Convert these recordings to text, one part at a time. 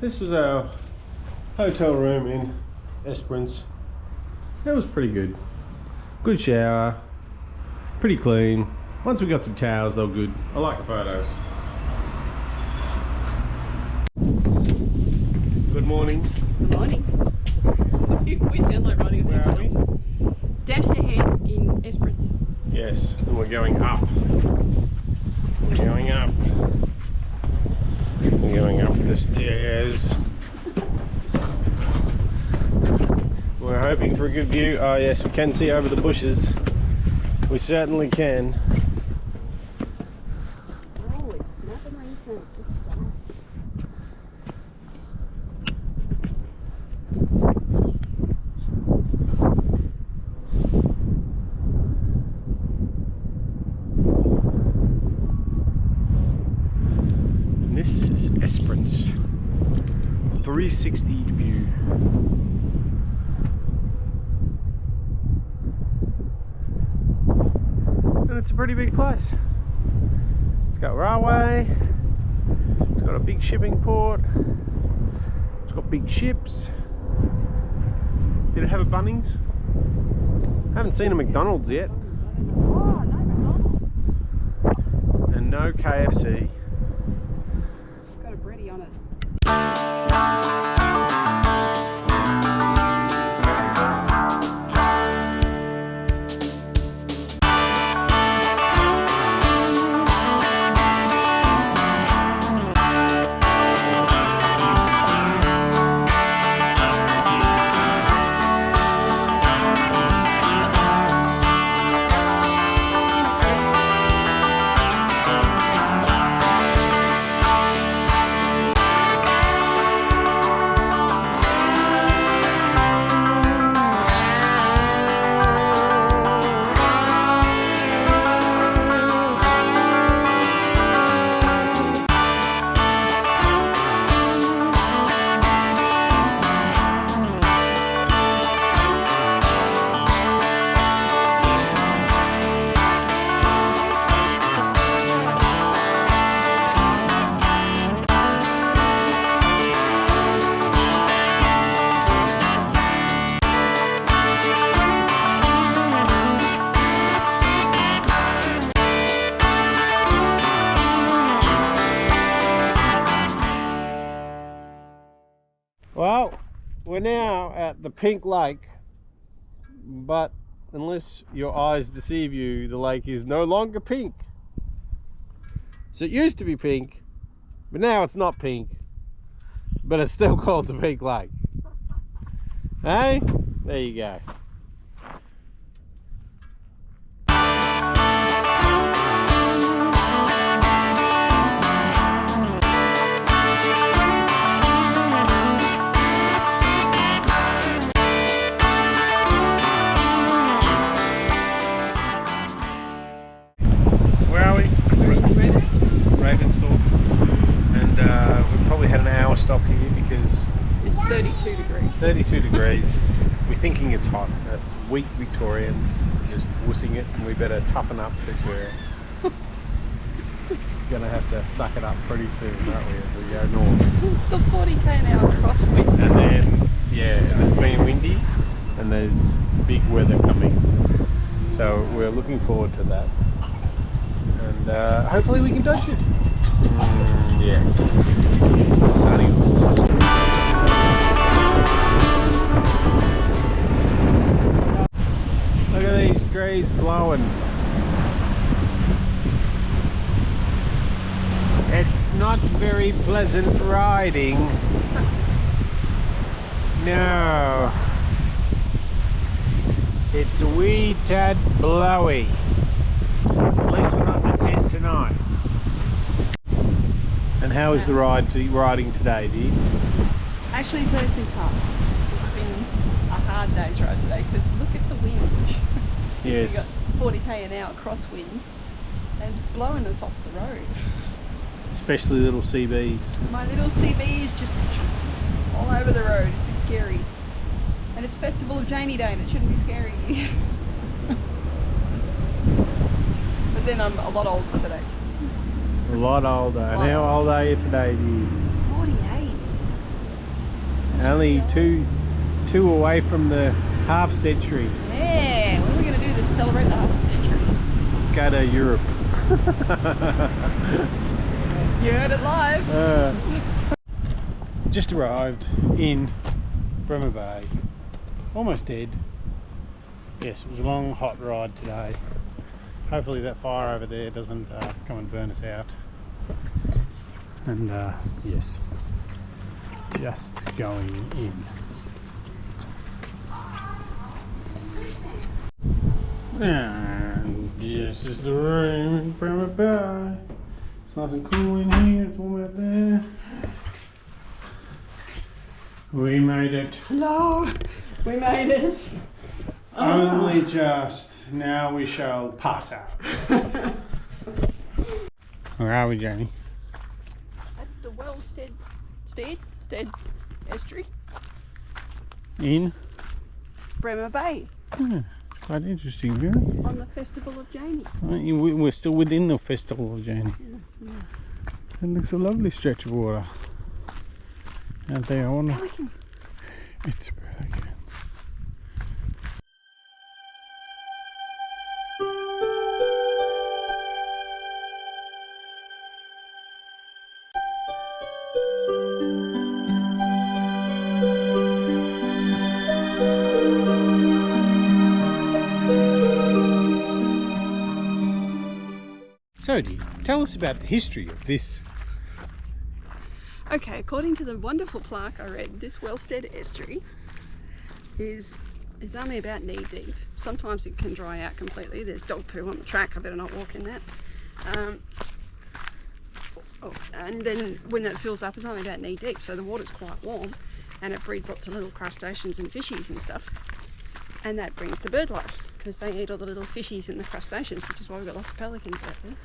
this was our hotel room in Esperance. That was pretty good. Good shower, pretty clean. Once we got some towels, they were good. I like the photos. Good morning. Good morning. We sound like riding on eggshells. Dash ahead in Esperance. Yes, and we're going up. We're going up. We're going up the stairs. We're hoping for a good view. Oh yes, we can see over the bushes. We certainly can. Holy snap and rain. And this is Esperance. 360 view. And it's a pretty big place. It's got railway, it's got a big shipping port, it's got big ships. Did it have a Bunnings? I haven't seen a McDonald's yet. Oh, no McDonald's. And no KFC. It's got a breadie on it. Well, we're now at the Pink Lake, but unless your eyes deceive you, the lake is no longer pink. So it used to be pink, but now it's not pink, but it's still called the Pink Lake. Hey, there you go. And we've probably had an hour stop here because it's 32 degrees. It's 32 degrees. We're thinking it's hot. Us weak Victorians just wussing it, and we better toughen up because we're gonna have to suck it up pretty soon, aren't we, as we go north. It's the 40k an hour crosswind. And then, yeah, and it's been windy, and there's big weather coming. So we're looking forward to that. And hopefully we can dodge it. Yeah. So anyway. Look at these trees blowing. It's not very pleasant riding. No. It's a wee tad blowy. At least we're not in the tent tonight. And how is the riding today, dear? Actually, today's been tough. It's been a hard day's ride today because look at the wind. Yes. We've got 40k an hour crosswinds and it's blowing us off the road. Especially little CBs. My little CB is just all over the road. It's a bit scary. And it's Festival of Janie Day and it shouldn't be scary. But then I'm a lot older today. A lot older. And how old are you today, dear? 48. Only two away from the half century. Yeah, what are we going to do to celebrate the half century? Go to Europe. You heard it live. Just arrived in Bremmer Bay. Almost dead. Yes, it was a long hot ride today. Hopefully that fire over there doesn't come and burn us out. And yes, just going in. And this is the room in Bremmer Bay. It's nice and cool in here, it's warm out there. We made it. Hello, we made it. Only just. Now we shall pass out. Where are we, Janie? At the Wellstead Estuary In? Bremmer Bay. Yeah, it's quite interesting, really. On the Festival of Janie. We're still within the Festival of Janie. It looks a lovely stretch of water. Out there, I wonder. Pelican. It's a pelican. So, Dee, tell us about the history of this. Okay, according to the wonderful plaque I read, this Wellstead Estuary is only about knee deep. Sometimes it can dry out completely. There's dog poo on the track, I better not walk in that. And then when that fills up, it's only about knee deep, so the water's quite warm and it breeds lots of little crustaceans and fishies and stuff. And that brings the bird life, because they eat all the little fishies and the crustaceans, which is why we've got lots of pelicans out there.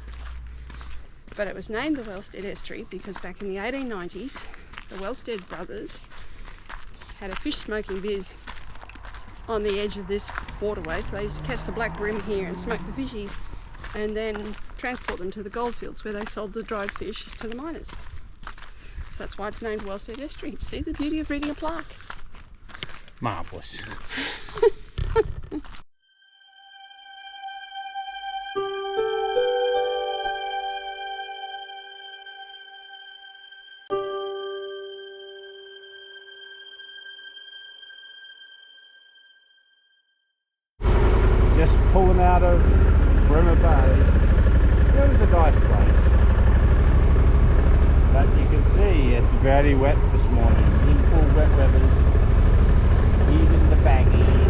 But it was named the Wellstead Estuary because back in the 1890s, the Wellstead brothers had a fish smoking biz on the edge of this waterway. So they used to catch the black bream here and smoke the fishies and then transport them to the goldfields where they sold the dried fish to the miners. So that's why it's named Wellstead Estuary. See the beauty of reading a plaque? Marvellous. Just pulling out of Bremmer Bay. It was a nice place, but you can see it's very wet this morning. In full wet weathers, even the baggies.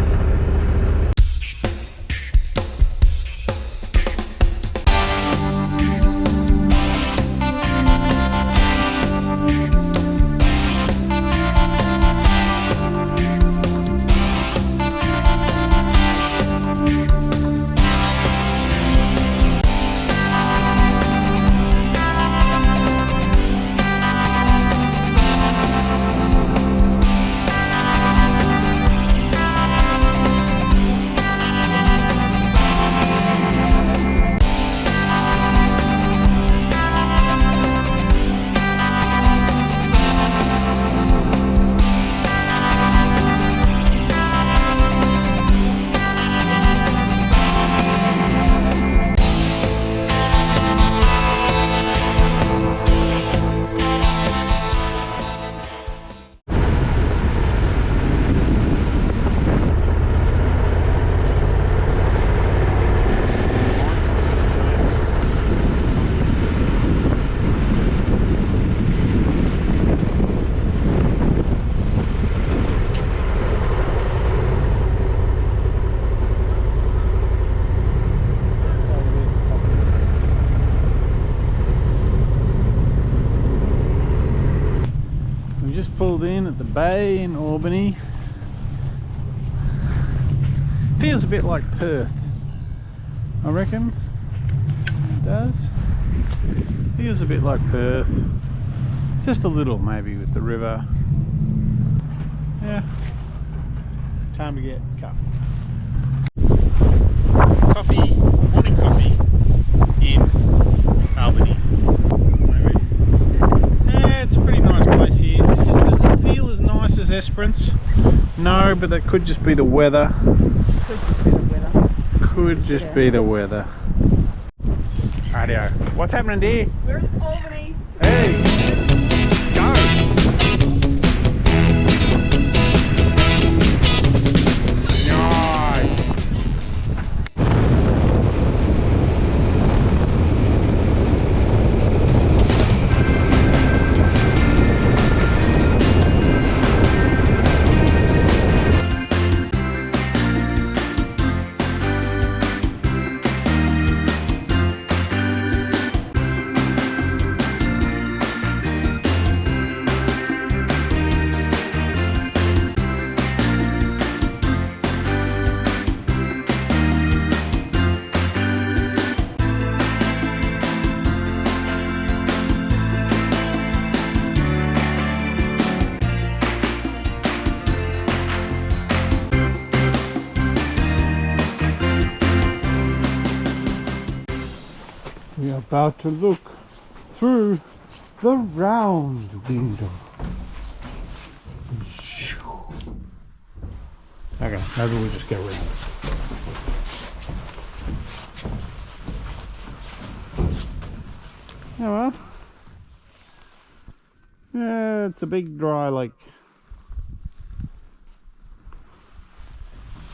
Pulled in at the bay in Albany. Feels a bit like Perth, I reckon. It does. Feels a bit like Perth. Just a little maybe with the river. Yeah. Time to get coffee. Coffee, morning coffee in Albany. It's a pretty nice place here. Does it feel as nice as Esperance? No, but that could just be the weather. Could just be the weather. Could just be the weather. Rightio. What's happening, dear? We're in Albany. Hey! Go! Nice! We are about to look through the round window. Okay, maybe we'll just go around. Yeah, well. Yeah, it's a big dry lake.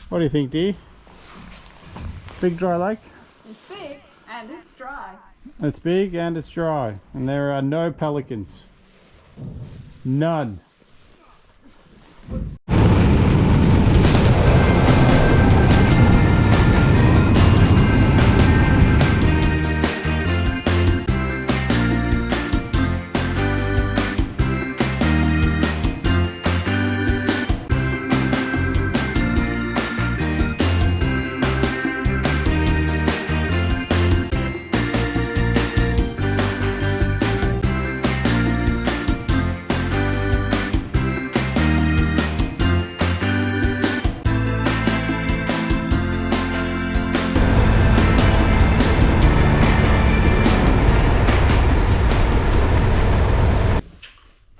What do you think, dear? Big dry lake? It's big and it's dry. It's big and it's dry, and there are no pelicans. None.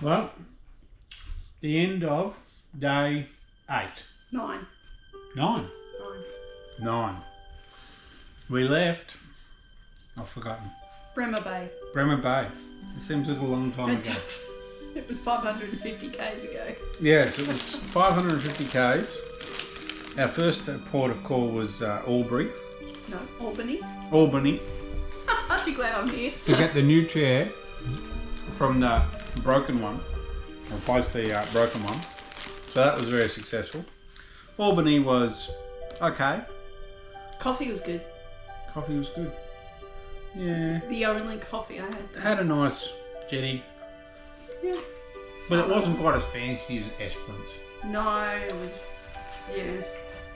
Well, the end of day 8. 9. 9. 9. We left, I've forgotten, Bremmer Bay. Bremer Bay. It seems like a long time It ago. does. It was 550 k's ago. Yes, it was 550 k's. Our first port of call was Albury. No, Albany. Albany, Aren't you glad I'm here? to get the new chair from the broken one, replace the broken one. So that was very successful. Albany was okay. Coffee was good. Coffee was good. Yeah. The only coffee I had. It had a nice jetty, Yeah. but it wasn't quite as fancy as Esperance. No, it was. Yeah.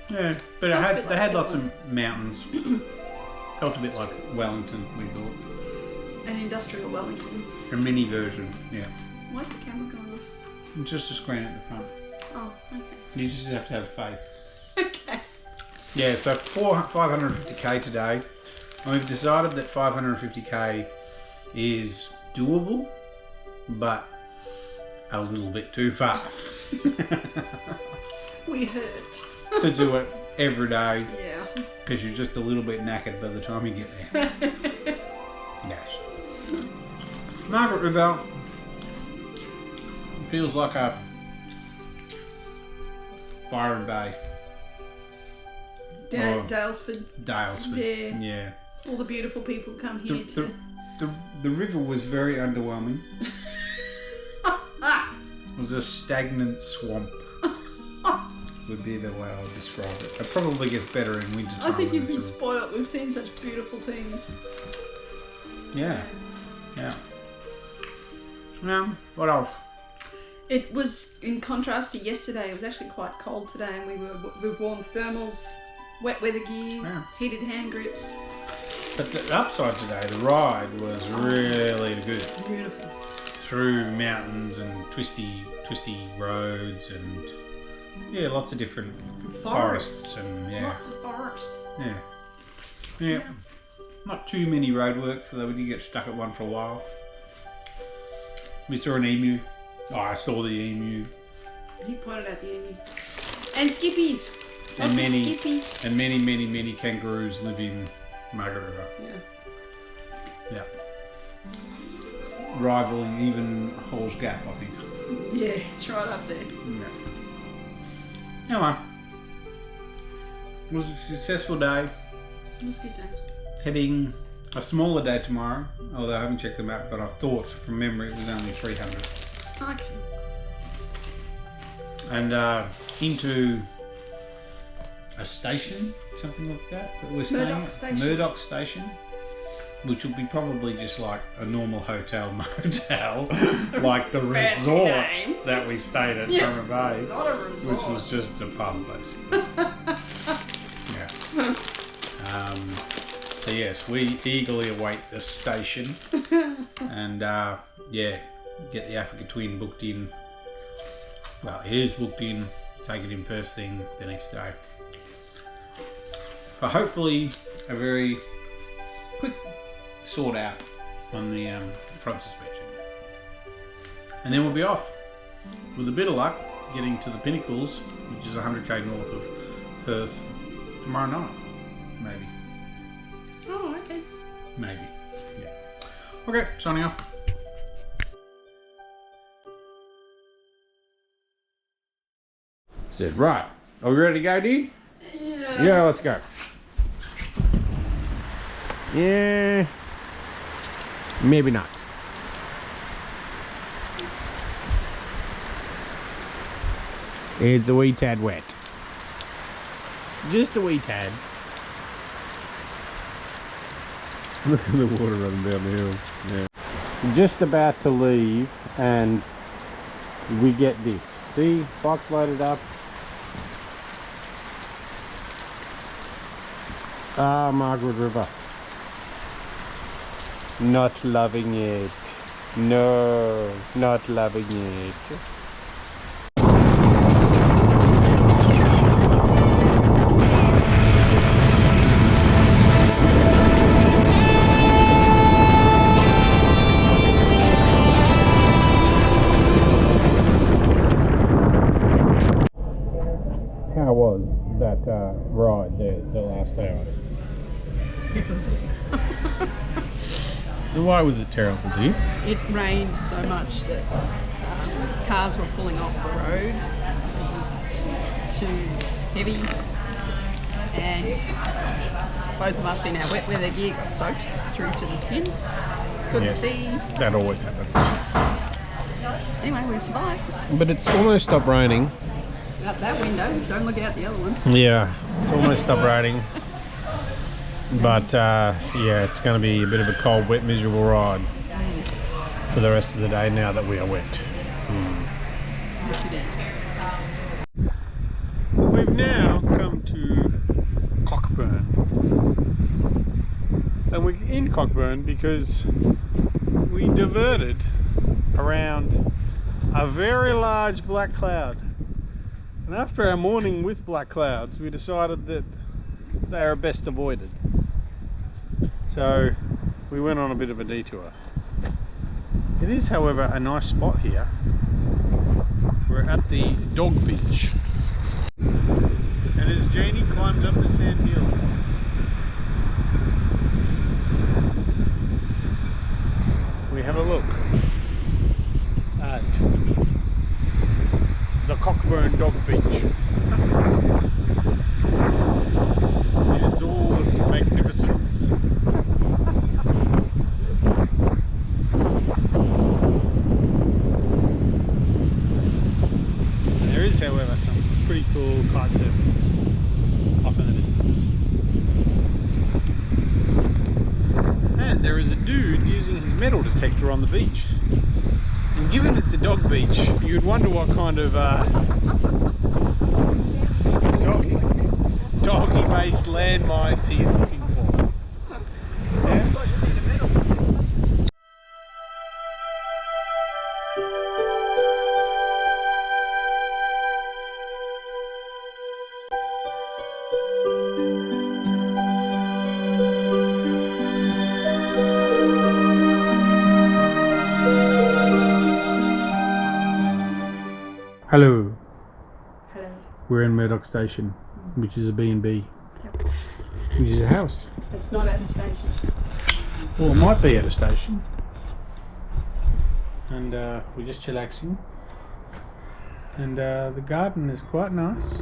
Yeah, but Felt a it bit they had like lots of mountains. Felt a bit like Wellington, we thought. An industrial Wellington. A mini version, yeah. Why's the camera going off? It's just a screen at the front. Oh, okay. You just have to have faith. Okay. Yeah, so 550k today. And we've decided that 550k is doable, but a little bit too far. We hurt. To do it every day, Yeah. because you're just a little bit knackered by the time you get there. Yes. Margaret River feels like a Byron Bay. Oh. Dalesford. Dalesford. Yeah. All the beautiful people come here The river was very underwhelming. It was a stagnant swamp. Would be the way I would describe it. It probably gets better in winter time. I think you've when been it's spoilt. We've seen such beautiful things. Yeah. Yeah. What else? It was, in contrast to yesterday, it was actually quite cold today, and we've worn thermals, wet weather gear, Yeah. heated hand grips. But the upside today, the ride was really good. Beautiful. Through mountains and twisty roads and yeah, lots of different forests and yeah. Lots of forest. Yeah. Yeah. Not too many roadworks, although we did get stuck at one for a while. We saw an emu. Oh, I saw the emu. He pointed at the end. And skippies. And Lots many, of skippies. and many kangaroos live in Margaret River. Yeah. Yeah. Rivaling even Hall's Gap, I think. Yeah, it's right up there. Yeah. Anyway, it was a successful day. It was a good day. Heading a smaller day tomorrow, although I haven't checked the map, but I thought from memory it was only 300. Okay. And into a station, something like that we're staying Murdoch at. Station. Murdoch Station, which will be probably just like a normal hotel motel, like the resort name. that we stayed at Bremmer Bay, Not a resort. which was just a pub basically. Yeah. So yes, we eagerly await the station, and yeah, get the Africa Twin booked in. Well, it is booked in. Take it in first thing the next day. But hopefully a very quick sort out on the front suspension. And then we'll be off. With a bit of luck, getting to the Pinnacles, which is 100k north of Perth, tomorrow night. Maybe. Oh, okay. Maybe. Yeah. Okay, signing off. Said, right. Are we ready to go, Dee? Yeah. Yeah, let's go. Yeah. Maybe not. It's a wee tad wet. Just a wee tad. Look at the water running down the hill. Yeah. Just about to leave and we get this. See, box loaded up. Ah, Margaret River. Not loving it. No, not loving it. How was that ride there the last hour? Why was it terrible, dear? It rained so much that cars were pulling off the road. It was too heavy, and both of us in our wet weather gear got soaked through to the skin. Couldn't see. That always happens. Anyway, we survived. But it's almost stopped raining. Out that window, don't look out the other one. Yeah, it's almost stopped raining. But yeah, it's going to be a bit of a cold, wet, miserable ride for the rest of the day now that we are wet. Yes, it is. We've now come to Cockburn. And we're in Cockburn because we diverted around a very large black cloud. And after our morning with black clouds, we decided that they are best avoided. So we went on a bit of a detour. It is, however, a nice spot here. We're at the dog beach. And as Janie climbed up the sand hill, we have a look at the Cockburn Dog Beach. And it's all its magnificence. There is, however, some pretty cool kite surfers off in the distance. And there is a dude using his metal detector on the beach. And given it's a dog beach, you'd wonder what kind of doggy-based landmines he's looking for. Yes. Hello, around Murdoch Station, which is a B&B, Yep. which is a house. It's not at a station. Well, it might be at a station. And we're just chillaxing. And the garden is quite nice.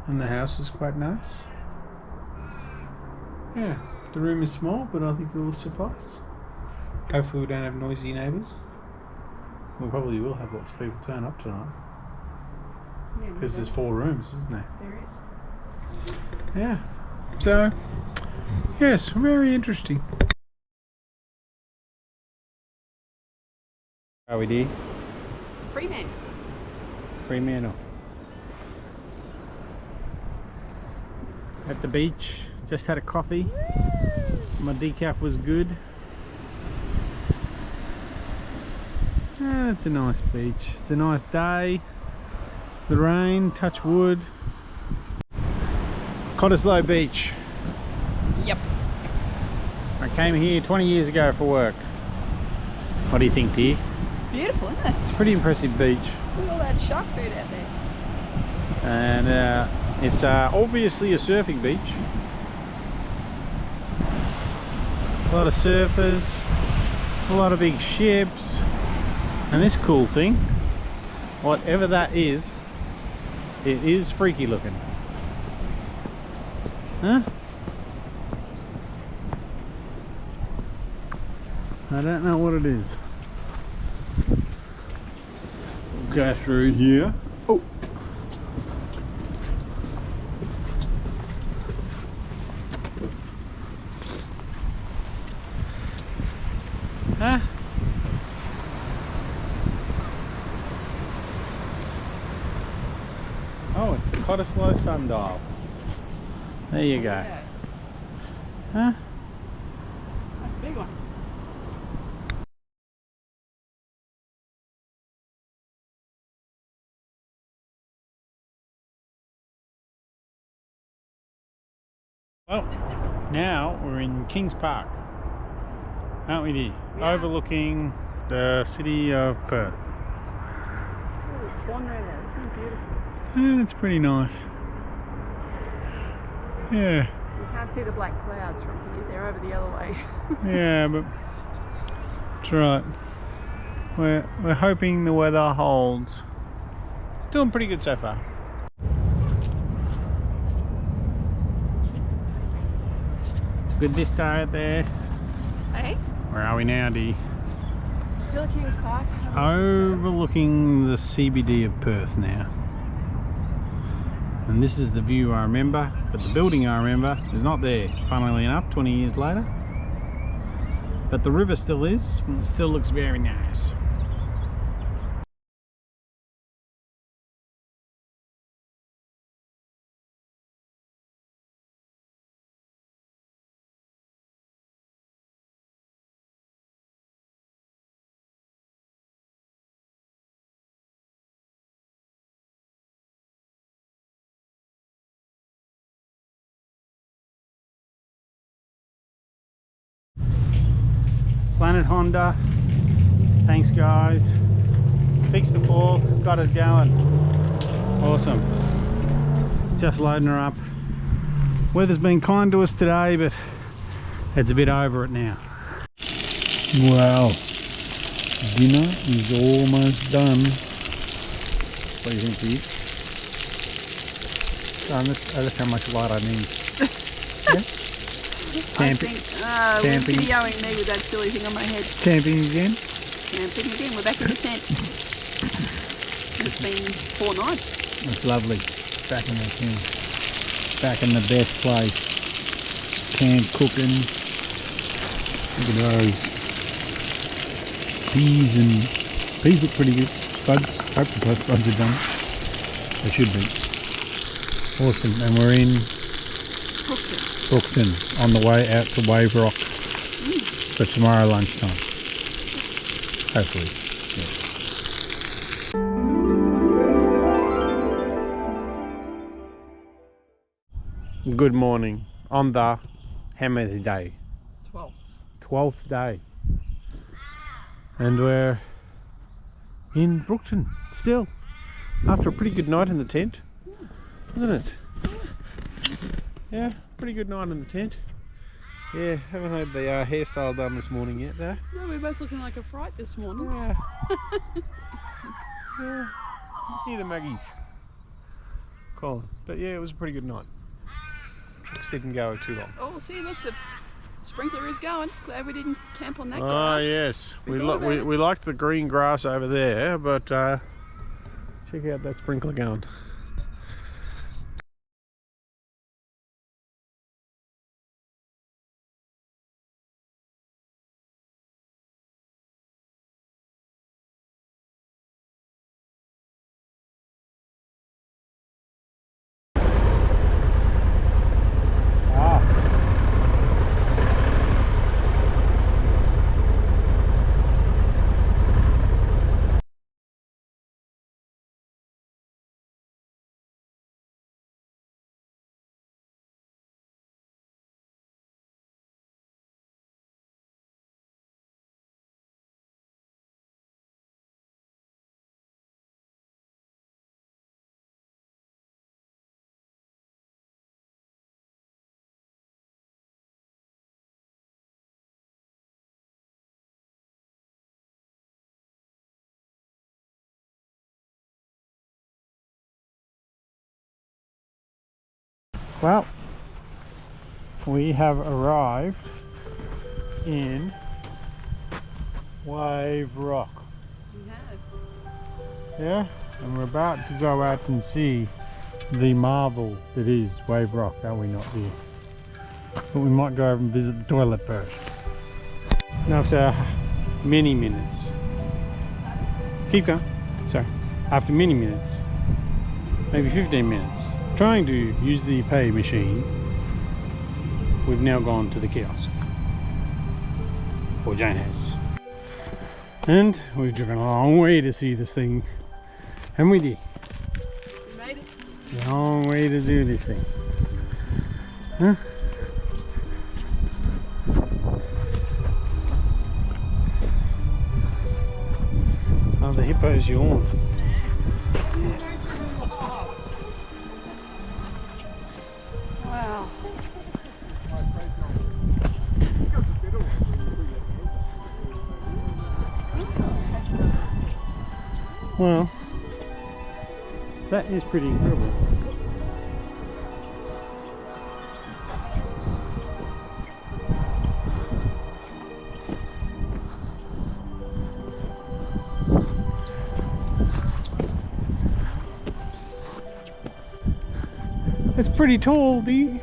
And the house is quite nice. Yeah, the room is small, but I think it will suffice. Hopefully we don't have noisy neighbours. We probably will have lots of people turn up tonight. Because there's 4 rooms, isn't there? There is. Yeah. So, yes, very interesting. How are we doing? Fremantle. Fremantle. At the beach, just had a coffee. My decaf was good. It's a nice beach. It's a nice day. The rain, touch wood. Cottesloe Beach. Yep. I came here 20 years ago for work. What do you think, dear? It's beautiful, isn't it? It's a pretty impressive beach. Look at all that shark food out there. And it's obviously a surfing beach. A lot of surfers, a lot of big ships, and this cool thing, whatever that is, it is freaky looking. Huh? I don't know what it is. We'll go through here. Oh! Huh? Oh, it's the Cottesloe Sundial. There you go. Yeah. Huh? That's a big one. Well, now we're in Kings Park, aren't we, dear? Yeah. Overlooking the city of Perth. Oh, the swan right there. Isn't it beautiful? And it's pretty nice. Yeah, You can't see the black clouds from here. They're over the other way. yeah, but it's right. We're hoping the weather holds. It's doing pretty good so far. It's a good vista out there. Hey? Where are we now, Dee? Still at Kings Park. Overlooking the CBD of Perth now. And this is the view I remember, but the building I remember is not there, funnily enough, 20 years later. But the river still is, and it still looks very nice. Planet Honda, thanks guys. Fixed the fall, got us going. Awesome. Just loading her up. Weather's been kind to us today, but it's a bit over it now. Wow, dinner is almost done. What do you think, Pete? That's how much light I need. Yeah? Camping. Camping. Videoing me with that silly thing on my head. Camping again? Camping again. We're back in the tent. It's been 4 nights. It's lovely. Back in the tent. Back in the best place. Camp cooking. Look at those. Peas look pretty good. Spuds. Hope the spuds are done. They should be. Awesome. And we're in Brookton on the way out to Wave Rock for tomorrow lunchtime. Hopefully. Yeah. Good morning on the hammer day. 12th day. And we're in Brookton still. after a pretty good night in the tent, wasn't it? Yeah, pretty good night in the tent. Yeah, haven't had the hairstyle done this morning yet though. No, we're both looking like a fright this morning. Yeah. Yeah. Hear the muggies calling. But yeah, it was a pretty good night. Just didn't go too long. Oh, see, look, the sprinkler is going. Glad we didn't camp on that grass. Ah, yes. We liked the green grass over there, but check out that sprinkler going. Well, we have arrived in Wave Rock. We have. Yeah, and we're about to go out and see the marvel that is Wave Rock, are we not, dear? But we might go over and visit the toilet first. And after many minutes, keep going, sorry, after many minutes, maybe 15 minutes, trying to use the pay machine, we've now gone to the kiosk, or Jane has. And we've driven a long way to see this thing, and we did. We made it. A long way to do this thing. Huh? Oh, the hippos yawn. Wow. Well, that is pretty incredible. It's pretty tall, Dee.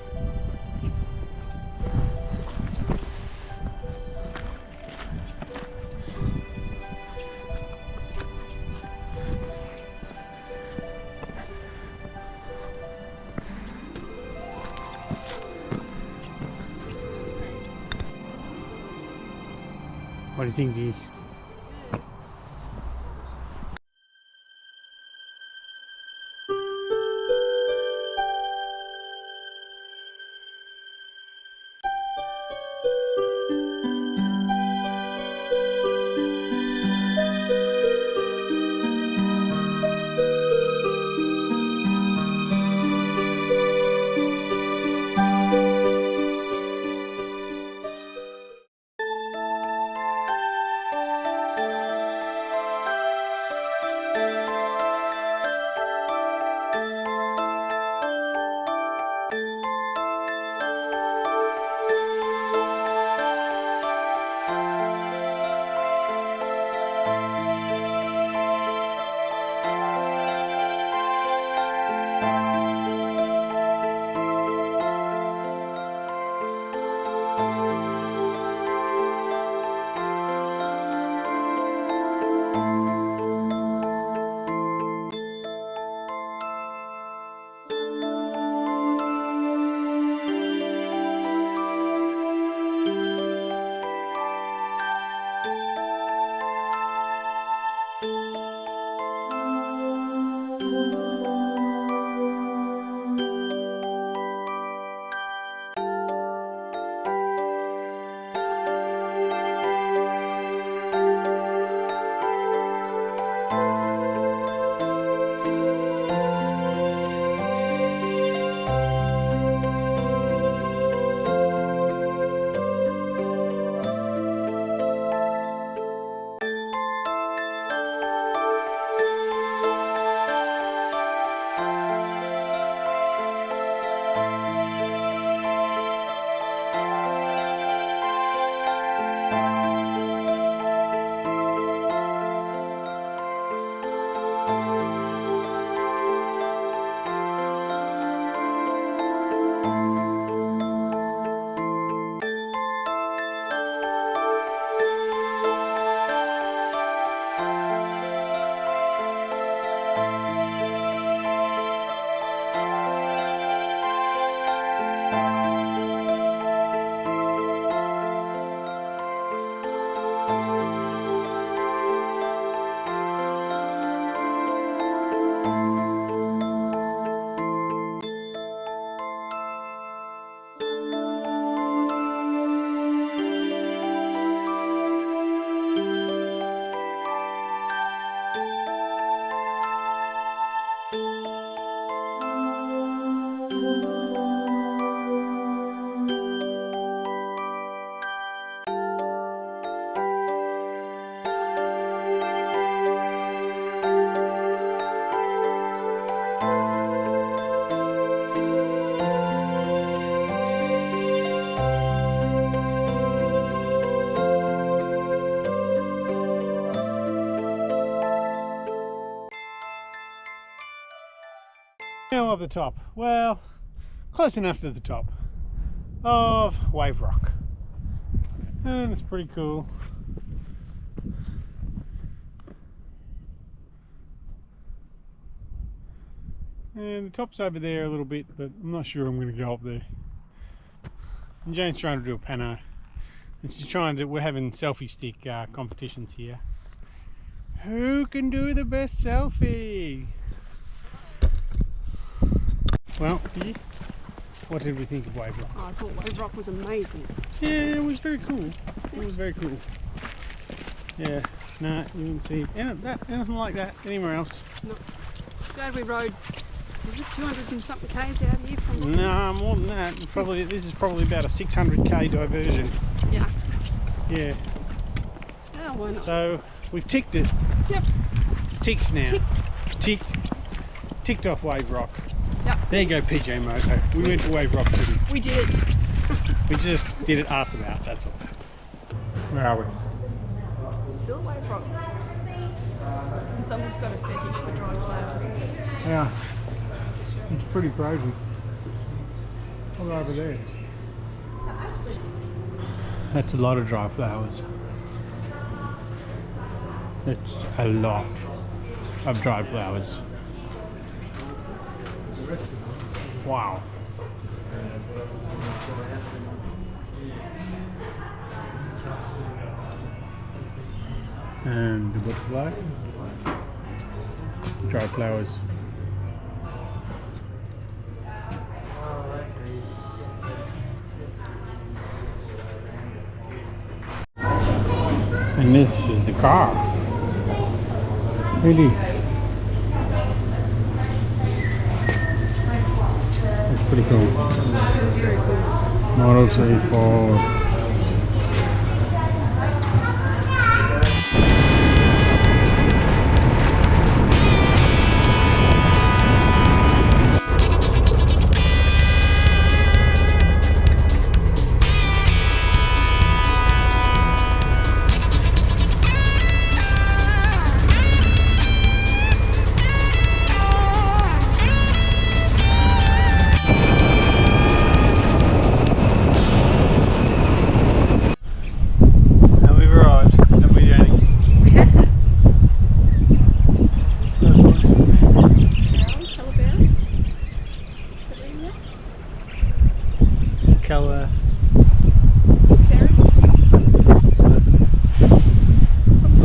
What do you think, Dee? I'm up the top. Well, close enough to the top of Wave Rock. And it's pretty cool. And the top's over there a little bit, but I'm not sure I'm going to go up there. And Jane's trying to do a pano. And she's trying to, we're having selfie stick competitions here. Who can do the best selfie? Well, what did we think of Wave Rock? Oh, I thought Wave Rock was amazing. Yeah, it was very cool. It was very cool. Yeah, no, you didn't see anything like that anywhere else. No. Glad we rode, was it 200 and something k's out here from Brookton? No, more than that. Probably this is probably about a 600k diversion. Yeah. Yeah. Oh, why not? So we've ticked it. Yep. It's ticked now. Tick. Ticked off Wave Rock. Yep. There you go, PJ Moto. We went to Wave Rock today. We did. We just did it asked about, that's all. Where are we? Still Wave Rock. And somebody's got a fetish for dry flowers. Yeah. It's pretty crazy. All over there. That's a lot of dry flowers. It's a lot of dry flowers. Wow. And the butterfly. Dry flowers. And this is the car. Really? It's pretty cool. It's very cool. Model 34.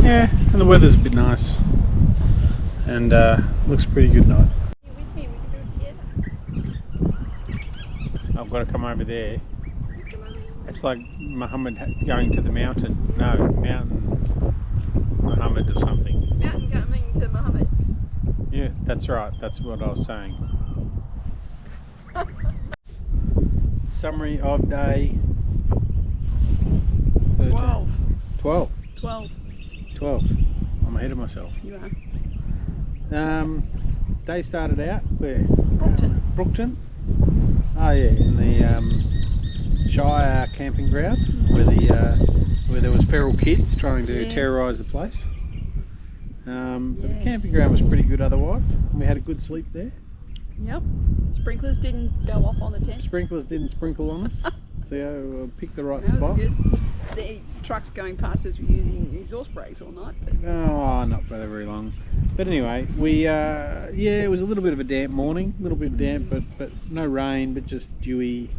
Yeah, and the weather's a bit nice, and looks pretty good night. With me, we can do it together. I've got to come over there. It's like Muhammad going to the mountain. No, mountain Muhammad or something. Mountain coming to Muhammad. Yeah, that's right. That's what I was saying. Summary of day 13. 12. 12. I'm ahead of myself. You are. Day started out where? Brookton. Oh yeah, in the Shire camping ground where there was feral kids trying to terrorise the place. But the camping ground was pretty good otherwise. We had a good sleep there. Yep. Sprinklers didn't go off on the tent. Sprinklers didn't sprinkle on us. So we picked the right That spot. was good. The trucks going past us were using exhaust brakes all night. But... Oh, not for very long. But anyway, we it was a little bit of a damp morning, a little bit damp, but no rain, but just dewy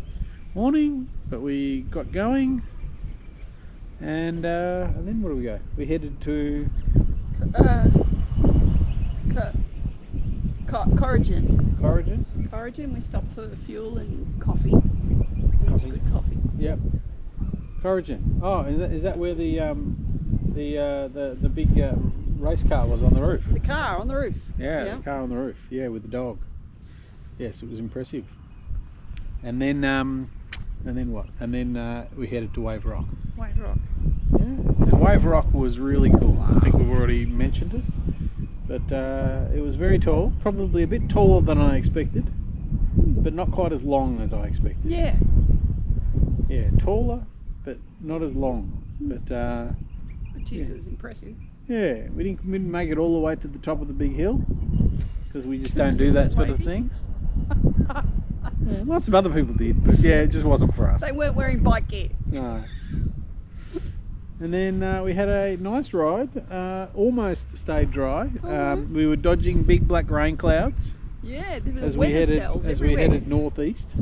morning. But we got going, and then where do we go? We headed to Corrigan. We stopped for fuel and coffee. It was good coffee. Yep. Corrigan. Oh, is that where the big race car was on the roof? The car on the roof. Yeah, yep. The car on the roof. Yeah, with the dog. Yes, it was impressive. And then what? And then we headed to Wave Rock. Wave Rock. Yeah. And Wave Rock was really cool. I think we've already mentioned it. But it was very tall, probably a bit taller than I expected, but not quite as long as I expected. Yeah. Yeah, taller, but not as long. But geez, it was impressive. Yeah, we didn't make it all the way to the top of the big hill because we just don't do that sort of things. Yeah, lots of other people did, but yeah, it just wasn't for us. They weren't wearing bike gear. No. And then we had a nice ride. Almost stayed dry. We were dodging big black rain clouds. Yeah, there as was we weather headed cells as everywhere. we headed northeast.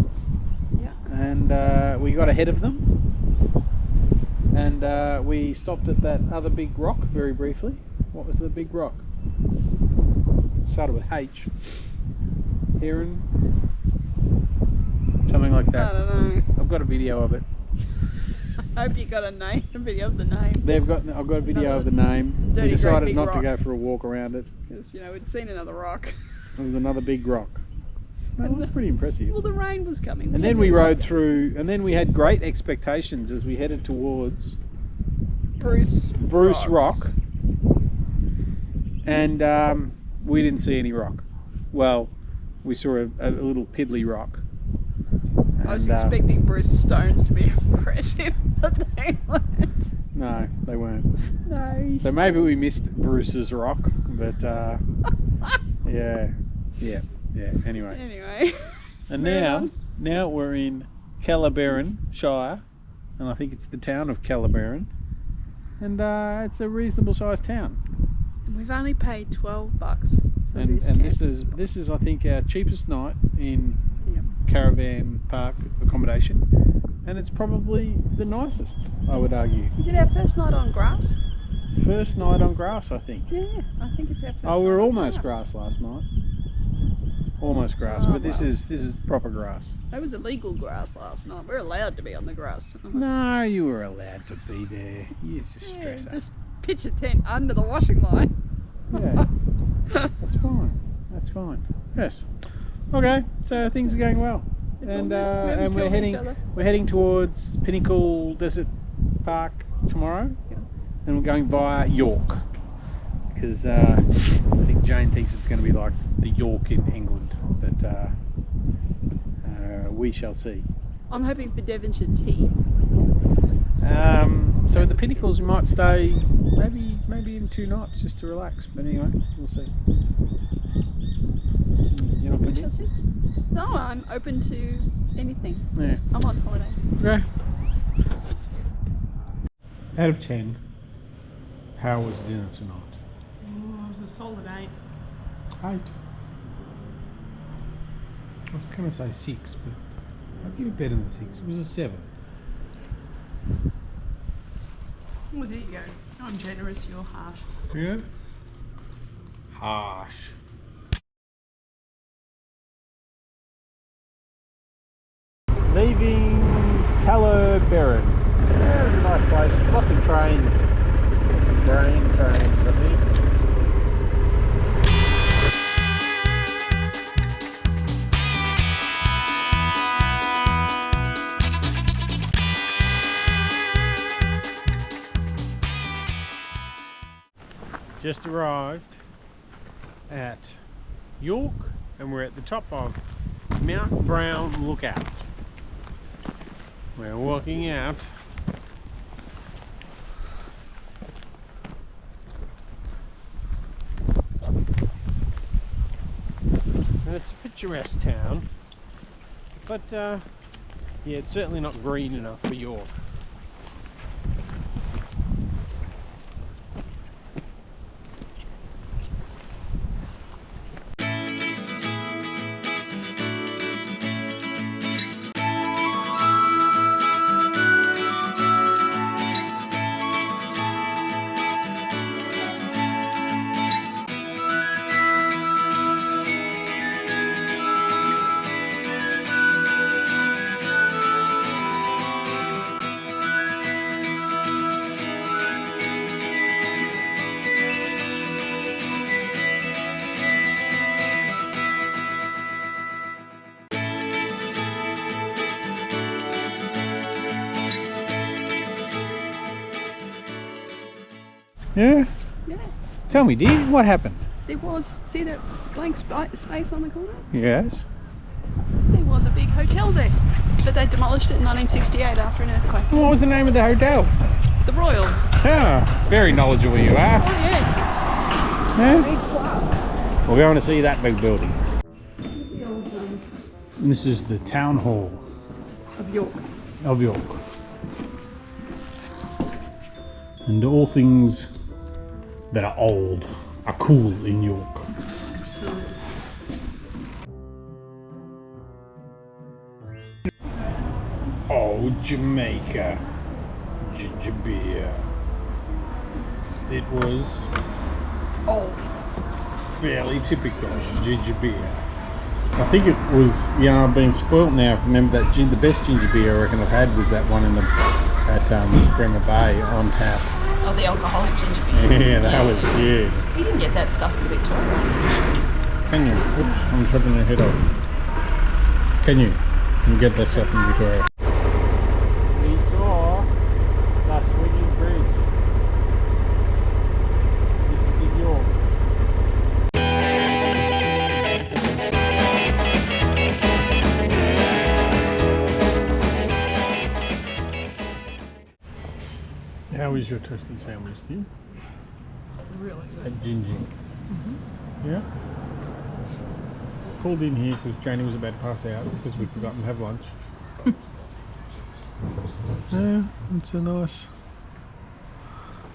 Yeah. And we got ahead of them. And we stopped at that other big rock very briefly. What was the big rock? Started with H. Heron. Something like that. I don't know. I've got a video of it. I hope you got a video of the name. I've got a video of the name. We dirty, great decided big not rock. to go for a walk around it. Because, you know, we'd seen another rock. It was another big rock. That was pretty impressive. Well, the rain was coming. And then we rode through, and then we had great expectations as we headed towards Bruce Rock. And we didn't see any rock. Well, we saw a little piddly rock. I was expecting Bruce Stones to be impressive, but they weren't. No, they weren't. No. So maybe we missed Bruce's rock, but yeah. Anyway. And now we're in Kellerberrin Shire, and I think it's the town of Kellerberrin, and it's a reasonable sized town. We've only paid $12 for this. And this is I think our cheapest night in caravan park accommodation, and it's probably the nicest, I would argue. Is it our first night on grass? First night on grass, I think. Yeah, I think it's our first Oh, we were night on almost grass last night. Almost grass, but this is proper grass. That was illegal grass last night. We're allowed to be on the grass. No, you were allowed to be there. You just stress out. Just pitch a tent under the washing line. Yeah, that's fine. That's fine. Yes. Okay, so things are going well, and we're heading towards Pinnacle Desert Park tomorrow, and we're going via York because I think Jane thinks it's going to be like the York in England, but we shall see. I'm hoping for Devonshire tea. So at the Pinnacles we might stay maybe in 2 nights just to relax, but anyway, we'll see. You're not convinced? No, I'm open to anything. Yeah. I'm on holidays. Okay. Out of 10, how was dinner tonight? Oh, it was a solid 8. 8. I was going to say 6, but I'll give it better than 6. It was a 7. Well, there you go. I'm generous, you're harsh. Yeah? Harsh. Leaving Kellerberrin. Yeah, it was a nice place. Lots of trains. Trains, I think. Just arrived at York, and we're at the top of Mount Brown Lookout. We're walking out and it's a picturesque town, but yeah, it's certainly not green enough for York. Yeah? Yeah. Tell me, dear, what happened? There was, see that blank space on the corner? Yes. There was a big hotel there, but they demolished it in 1968 after an earthquake. What was the name of the hotel? The Royal. Ah, very knowledgeable you are. Oh yes. Yeah? Big plaques. We're going to see that big building. The old And this is the town hall Of York. of York. And all things that are old are cool in York. Absolutely. Old Jamaica ginger beer. It was Old. fairly typical ginger beer. I think it was, you know, I've been spoilt now. Remember that the best ginger beer I reckon I've had was that one at Bremmer Bay on tap. Oh, the alcoholic ginger beer. Yeah, that was good. You can get that stuff in Victoria. Can you? Oops, I'm chopping your head off. Can you? You can get that stuff in Victoria. We saw the swinging bridge. This is in York. How is your toasted sandwich, dear? Really good. At Ginger. Yeah? Called in here because Janie was about to pass out because we'd forgotten to have lunch. Yeah, it's a nice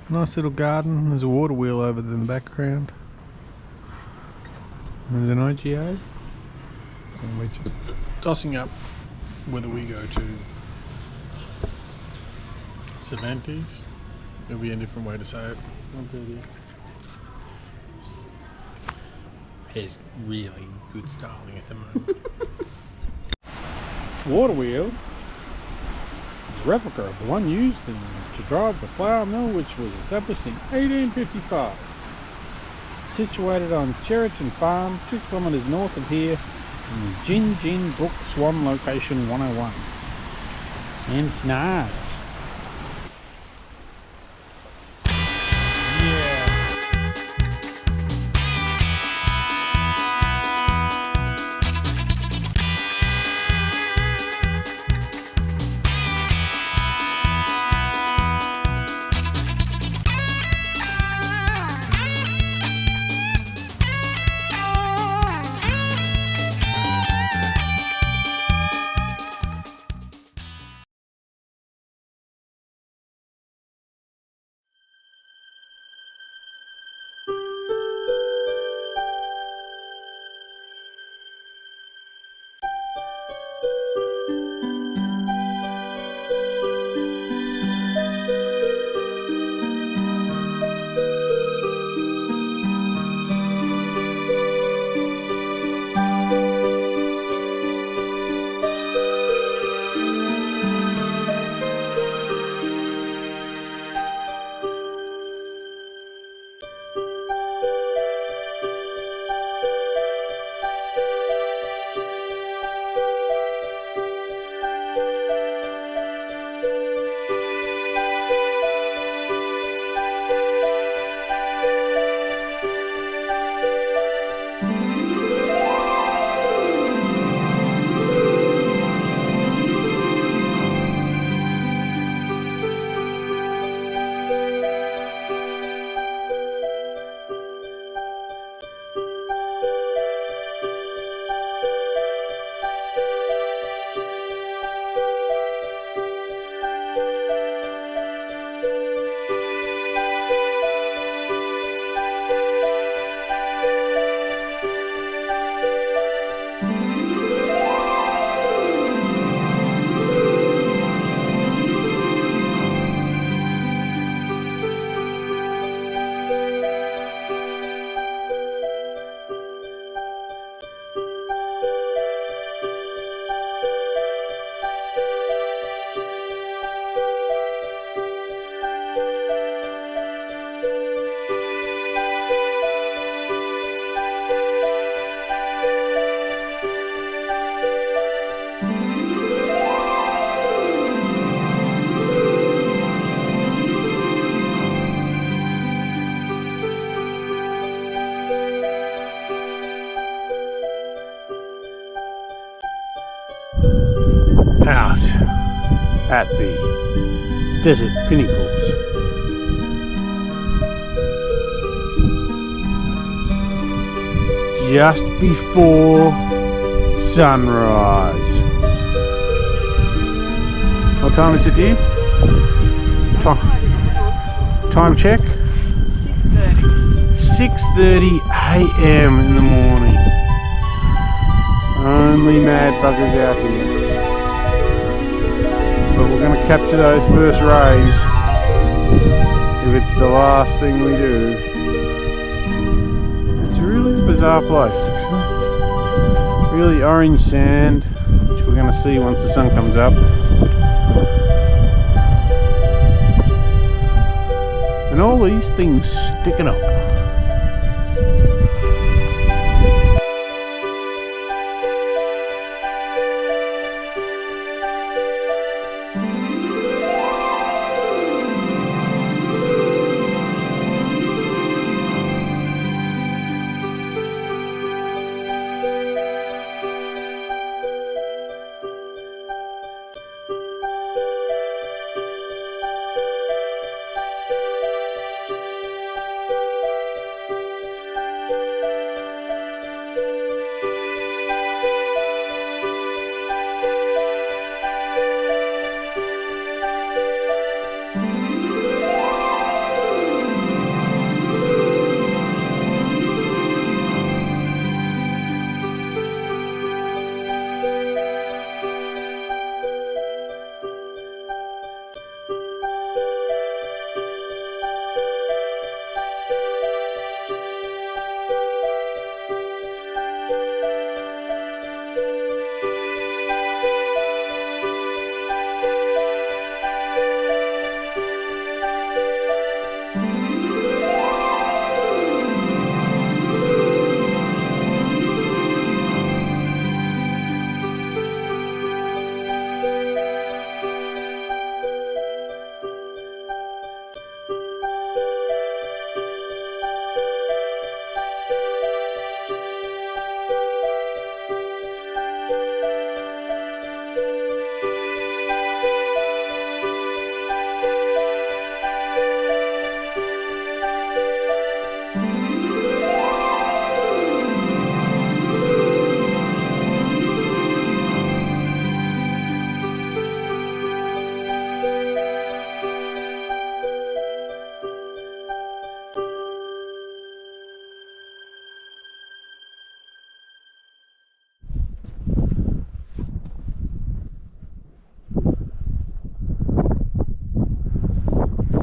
little garden. There's a water wheel over there in the background. There's an IGA. And we're just tossing up whether we go to Cervantes. There'll be a different way to say it. Has really good styling at the moment. Water wheel is a replica of the one used to drive the flour mill, which was established in 1855. Situated on Cheriton Farm, 2 kilometres north of here, in Gin Gin Brook Swan location 101. And it's nice. Out at the Desert Pinnacles. Just before sunrise. What time is it, dear? Time check? 6:30 a.m. in the morning. Only mad buggers out here. But we're going to capture those first rays if it's the last thing we do. It's a really bizarre place. Really orange sand, which we're going to see once the sun comes up. And all these things sticking up.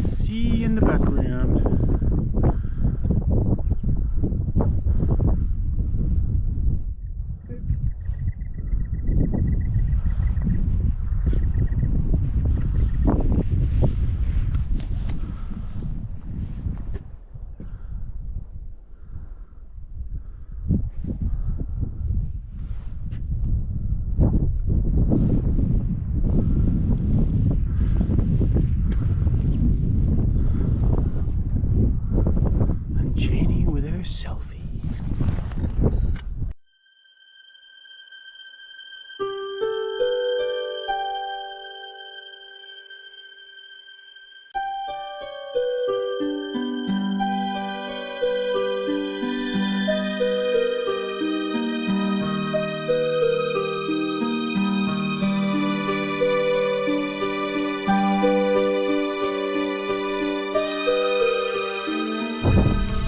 Sea in the background. Selfie.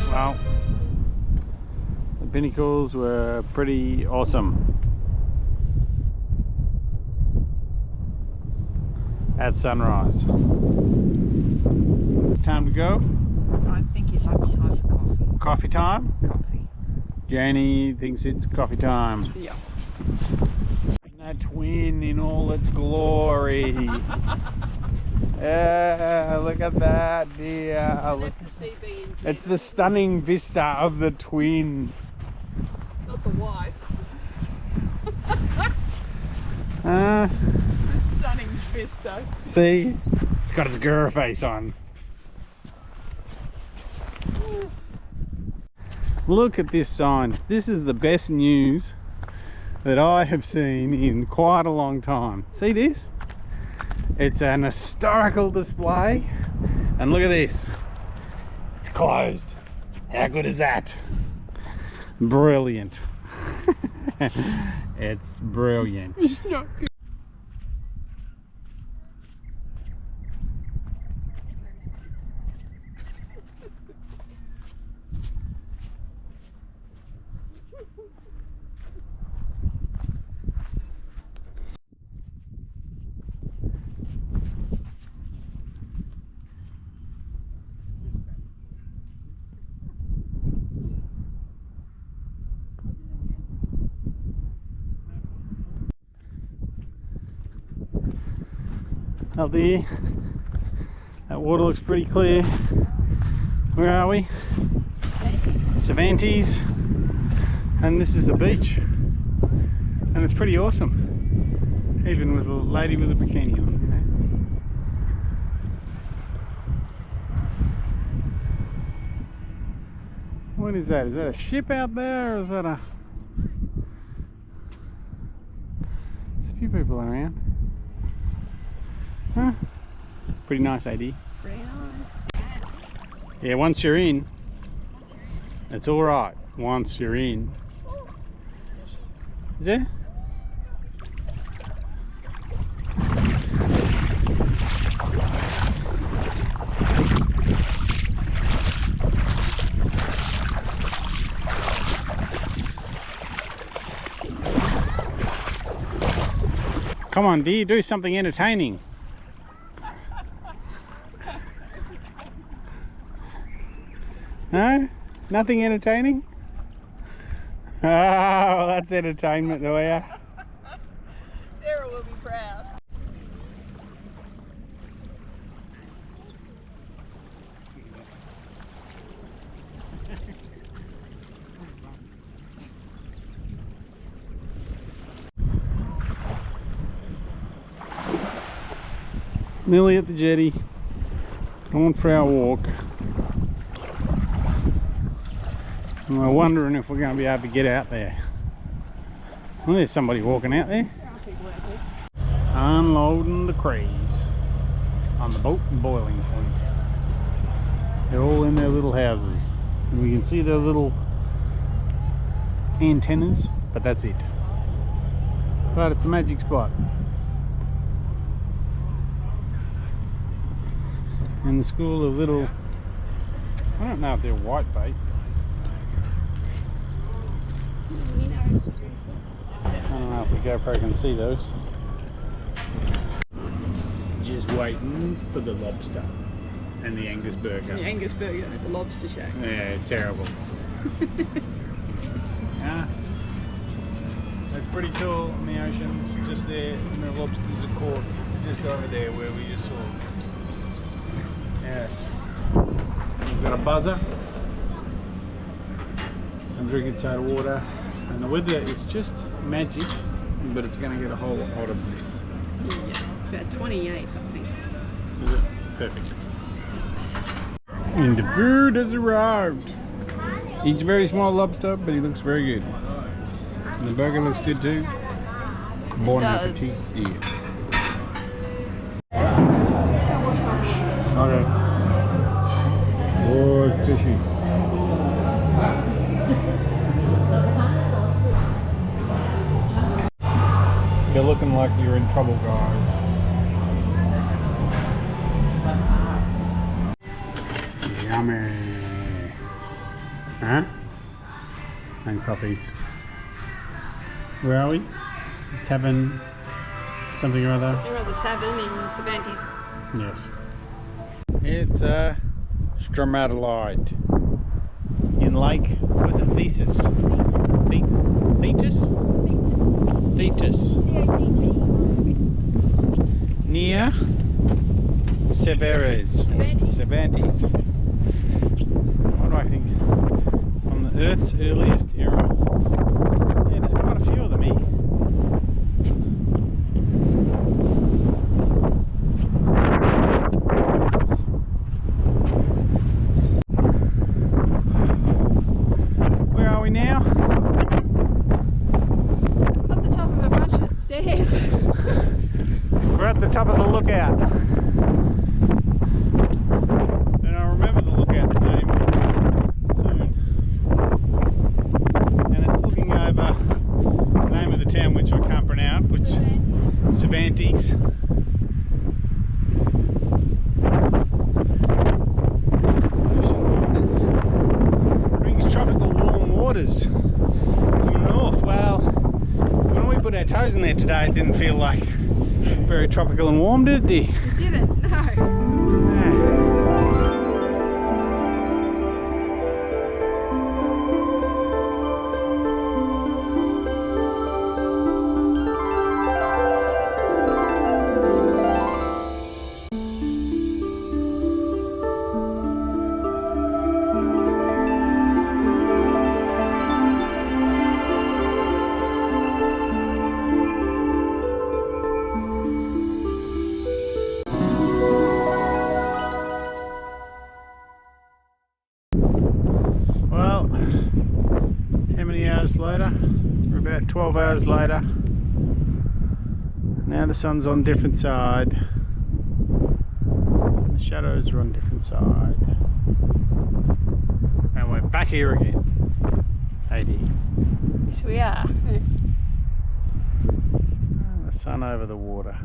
Well, Pinnacles were pretty awesome at sunrise. Time to go? I think it's like time for coffee. Coffee time? Coffee. Janie thinks it's coffee time. Yeah. And that twin in all its glory. Yeah, look at that, dear. Look. It's the stunning vista of the twin. Not the wife. The Stunning vista. See? It's got its girl face on. Look at this sign. This is the best news that I have seen in quite a long time. See this? It's an historical display. And look at this. It's closed. How good is that? Brilliant. It's brilliant. It's not good. Up there, that water looks pretty clear. Where are we? Cervantes, and this is the beach, and it's pretty awesome, even with a lady with a bikini on, you know? What is that? Is that a ship out there, or is that a... There's a few people around. Huh? Pretty nice AD. Pretty nice. Yeah, once you're in, it's all right. Once you're in. Is there? Come on, dear, do something entertaining. No? Nothing entertaining? Oh, that's entertainment, do you? Sarah will be proud. Nearly at the jetty. Going for our walk. And we're wondering if we're going to be able to get out there. Well, there's somebody walking out there. Unloading the crays on the boat boiling point. They're all in their little houses. And we can see their little antennas, but that's it. But it's a magic spot. And the school of little, I don't know if they're white bait. I don't know if the GoPro can see those. Just waiting for the lobster and the Angus burger. The Angus burger at the lobster shack. Yeah, terrible. Yeah, that's pretty cool in the oceans. Just there, and the lobsters are caught just over there where we just saw. Yes. We've got a buzzer. I'm drinking soda water. And the weather is just magic, but it's going to get a whole lot hotter than this. Yeah, it's about 28, I think. Is it? Perfect. And the food has arrived. Eats a very small lobster, but he looks very good. And the burger looks good too. Bon appetit. Yeah. Okay. Oh, it's fishy. You're looking like you're in trouble, guys. Yummy. Huh? And coffees. Where are we? Tavern something or other? You're at the tavern in Cervantes. Yes. It's a stromatolite in Lake, was it Thetis? Thetis? Thetis. T-A-T-T. Near Cervantes. Cervantes. What do I think? From the Earth's earliest era. Yeah, there's quite a few of them here. Where are we now? Up the top of a bunch of stairs. We're at the top of the lookout. And I'll remember the lookout's name soon. And it's looking over today. It didn't feel like very tropical and warm, did it, dear? It didn't, no. Yeah. Later, we're about 12 hours later. Now the sun's on different side, the shadows are on different side, and we're back here again. 80. Yes, we are. And the sun over the water.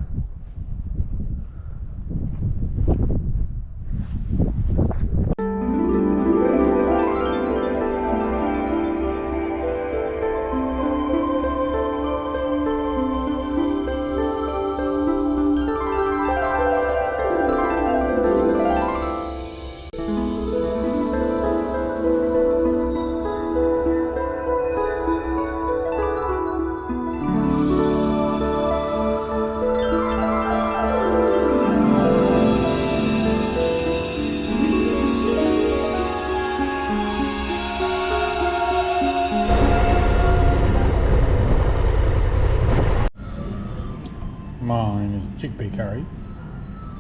Mine is chickpea curry,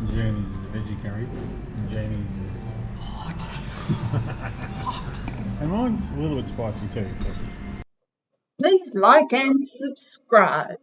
Janie's is veggie curry, and Janie's is hot. Hot. And mine's a little bit spicy too. Please like and subscribe.